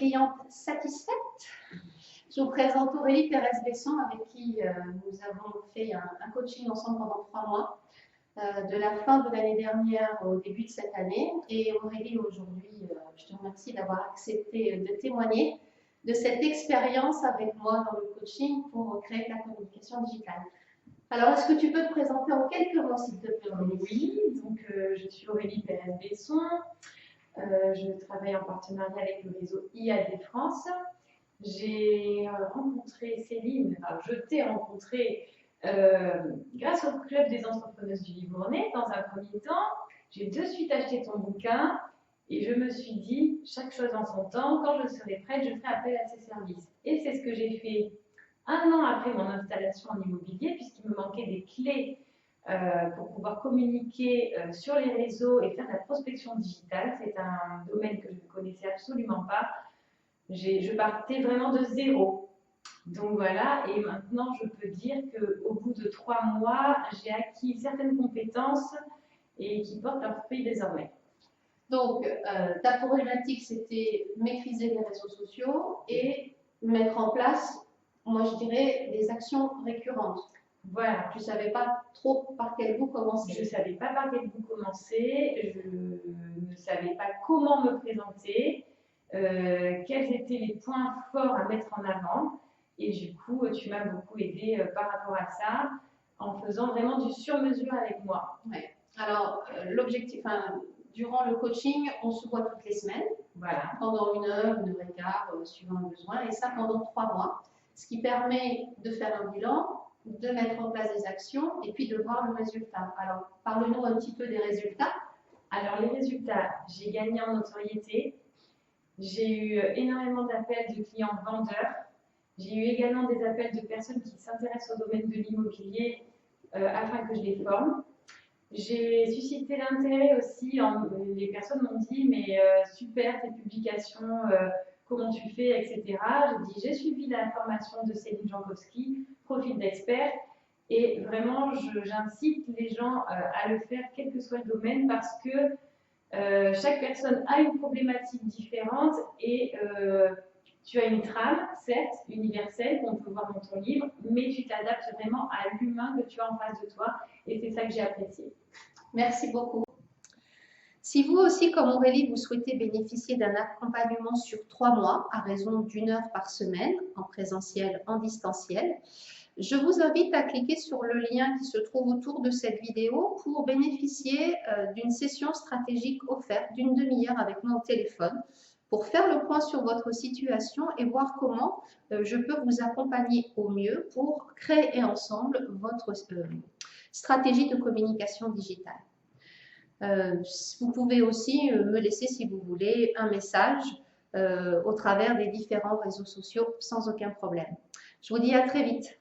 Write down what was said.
cliente satisfaite. Je vous présente Aurélie Pérez-Besson avec qui nous avons fait un coaching ensemble pendant 3 mois, de la fin de l'année dernière au début de cette année. Et Aurélie, aujourd'hui, je te remercie d'avoir accepté de témoigner de cette expérience avec moi dans le coaching pour créer la communication digitale. Alors, est-ce que tu peux te présenter en quelques mots, s'il te plaît, Aurélie? Oui, donc je suis Aurélie Pérez-Besson. Je travaille en partenariat avec le réseau IAD France. J'ai rencontré Céline, enfin, je t'ai rencontré grâce au Club des entrepreneuses du Livournais dans un premier temps. J'ai de suite acheté ton bouquin et je me suis dit, chaque chose en son temps, quand je serai prête, je ferai appel à ses services. Et c'est ce que j'ai fait 1 an après mon installation en immobilier, puisqu'il me manquait des clés pour pouvoir communiquer sur les réseaux et faire de la prospection digitale. C'est un domaine que je ne connaissais absolument pas. Je partais vraiment de zéro. Donc voilà, et maintenant je peux dire qu'au bout de 3 mois, j'ai acquis certaines compétences et qui portent leurs fruits désormais. Donc, ta problématique, c'était maîtriser les réseaux sociaux et mettre en place, moi je dirais, des actions récurrentes. Voilà. Tu ne savais pas trop par quel bout commencer. Je ne savais pas par quel bout commencer, je ne savais pas comment me présenter, quels étaient les points forts à mettre en avant. Et du coup, tu m'as beaucoup aidé par rapport à ça, en faisant vraiment du sur-mesure avec moi. Ouais. Alors, l'objectif, durant le coaching, on se voit toutes les semaines, voilà, pendant 1 heure, 1 heure et quart, suivant le besoin, et ça pendant 3 mois, ce qui permet de faire un bilan, de mettre en place des actions et puis de voir le résultat. Alors, parle-nous un petit peu des résultats. Alors, les résultats, j'ai gagné en notoriété, j'ai eu énormément d'appels de clients vendeurs, j'ai eu également des appels de personnes qui s'intéressent au domaine de l'immobilier afin que je les forme. J'ai suscité l'intérêt aussi, les personnes m'ont dit mais super tes publications, comment tu fais, etc. J'ai dit j'ai suivi la formation de Céline Jankowski, profil d'expert, et vraiment j'incite les gens à le faire quel que soit le domaine parce que chaque personne a une problématique différente et tu as une trame, certes, universelle, qu'on peut voir dans ton livre, mais tu t'adaptes vraiment à l'humain que tu as en face de toi et c'est ça que j'ai apprécié. Merci beaucoup. Si vous aussi, comme Aurélie, vous souhaitez bénéficier d'un accompagnement sur 3 mois à raison d'1 heure par semaine, en présentiel, en distanciel, je vous invite à cliquer sur le lien qui se trouve autour de cette vidéo pour bénéficier d'une session stratégique offerte d'1 demi-heure avec moi au téléphone pour faire le point sur votre situation et voir comment je peux vous accompagner au mieux pour créer ensemble votre stratégie de communication digitale. Vous pouvez aussi me laisser, si vous voulez, un message au travers des différents réseaux sociaux sans aucun problème. Je vous dis à très vite.